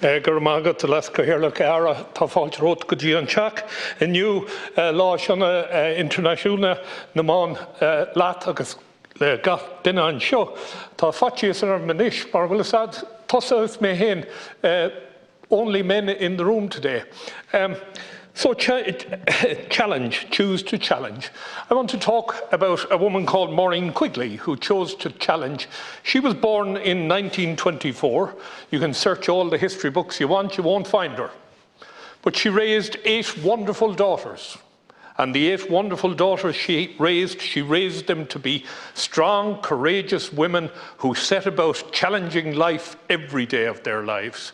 Gur mágad a lasca hiarla cara tá fáilte rót go dtí an teach inniu lá seanna internaisiúna na mán leat agus gach duine an seo. Tá fatíos ar manis mar bhfuil sad tosa mé héin only men in the room today. So challenge, choose to challenge. I want to talk about a woman called Maureen Quigley who chose to challenge. She was born in 1924. You can search all the history books you want, you won't find her. But she raised 8 wonderful daughters. And the 8 wonderful daughters she raised them to be strong, courageous women who set about challenging life every day of their lives.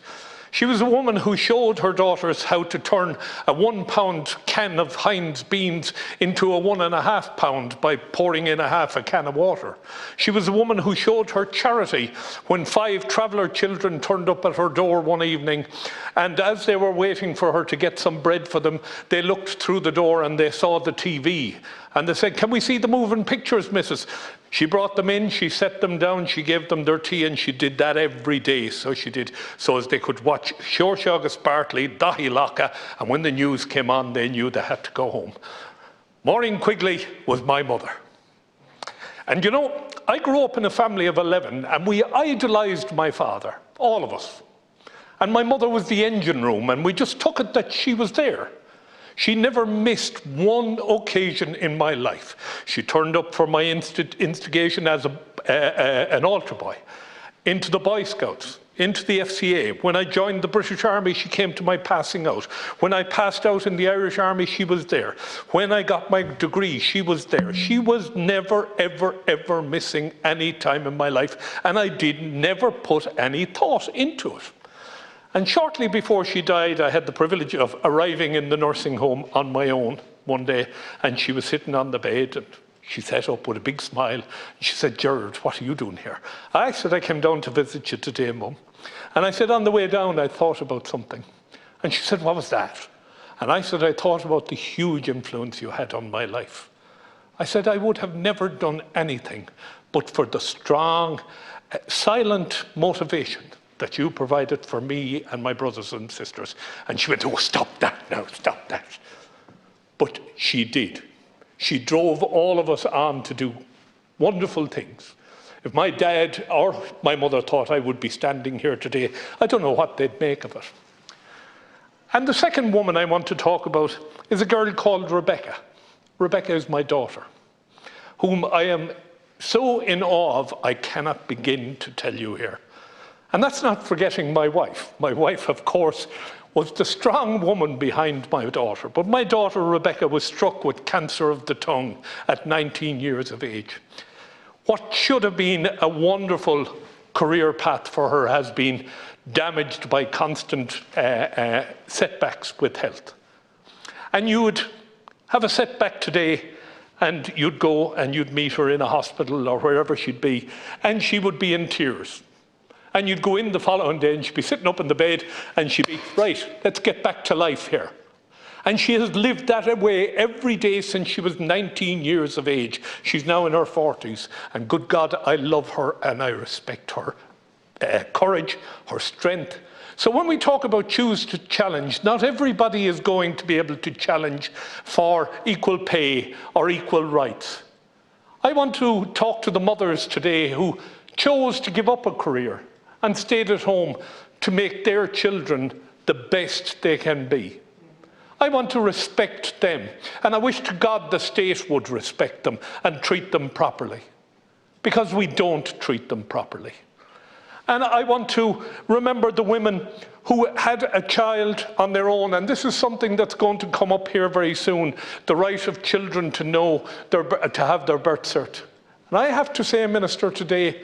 She was a woman who showed her daughters how to turn a 1-pound can of Heinz beans into a 1.5 pound by pouring in half a can of water. She was a woman who showed her charity when 5 traveller children turned up at her door one evening, and as they were waiting for her to get some bread for them, they looked through the door and they saw the TV. And they said, "Can we see the moving pictures, missus?" She brought them in, she set them down, she gave them their tea, and she did that every day. So she did, so as they could watch Seoirse agus Bartley, Dahi Lacha, and when the news came on, they knew they had to go home. Maureen Quigley was my mother. And you know, I grew up in a family of 11, and we idolised my father, all of us. And my mother was the engine room, and we just took it that she was there. She never missed one occasion in my life. She turned up for my instigation as an altar boy, into the Boy Scouts, into the FCA. When I joined the British Army, she came to my passing out. When I passed out in the Irish Army, she was there. When I got my degree, she was there. She was never, ever, ever missing any time in my life, and I never put any thought into it. And shortly before she died, I had the privilege of arriving in the nursing home on my own one day, and she was sitting on the bed, and she sat up with a big smile, and she said, "Gerard, what are you doing here?" I said, "I came down to visit you today, Mum." And I said, on the way down, I thought about something. And she said, "What was that?" And I said, "I thought about the huge influence you had on my life." I said, "I would have never done anything but for the strong, silent motivation that you provided for me and my brothers and sisters." And she went, "Oh, stop that now, stop that." But she did. She drove all of us on to do wonderful things. If my dad or my mother thought I would be standing here today, I don't know what they'd make of it. And the second woman I want to talk about is a girl called Rebecca. Rebecca is my daughter, whom I am so in awe of, I cannot begin to tell you here. And that's not forgetting my wife. My wife, of course, was the strong woman behind my daughter. But my daughter, Rebecca, was struck with cancer of the tongue at 19 years of age. What should have been a wonderful career path for her has been damaged by constant setbacks with health. And you would have a setback today, and you'd go and you'd meet her in a hospital or wherever she'd be, and she would be in tears. And you'd go in the following day and she'd be sitting up in the bed and she'd be, "Right, let's get back to life here." And she has lived that way every day since she was 19 years of age. She's now in her 40s. And good God, I love her and I respect her courage, her strength. So when we talk about choose to challenge, not everybody is going to be able to challenge for equal pay or equal rights. I want to talk to the mothers today who chose to give up a career and stayed at home to make their children the best they can be. I want to respect them, and I wish to God the state would respect them and treat them properly, because we don't treat them properly. And I want to remember the women who had a child on their own, and this is something that's going to come up here very soon, the right of children to know, to have their birth cert. And I have to say, Minister, today,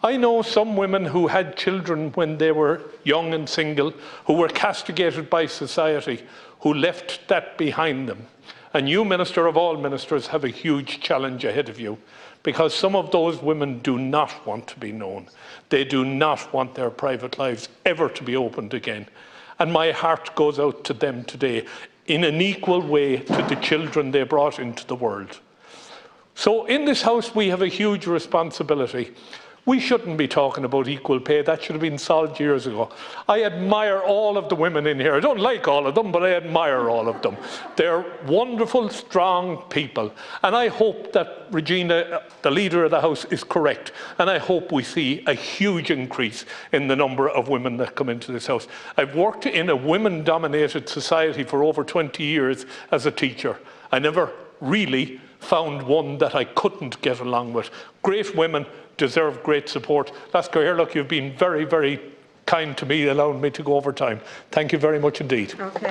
I know some women who had children when they were young and single, who were castigated by society, who left that behind them. And you, Minister of all ministers, have a huge challenge ahead of you, because some of those women do not want to be known. They do not want their private lives ever to be opened again. And my heart goes out to them today in an equal way to the children they brought into the world. So in this house, we have a huge responsibility. We shouldn't be talking about equal pay. That should have been solved years ago. I admire all of the women in here. I don't like all of them, but I admire all of them. They're wonderful, strong people. And I hope that Regina, the leader of the House, is correct. And I hope we see a huge increase in the number of women that come into this House. I've worked in a women-dominated society for over 20 years as a teacher. I never really found one that I couldn't get along with. Great women deserve great support. Lasco here, look, you've been very, very kind to me, allowing me to go over time. Thank you very much indeed. Okay.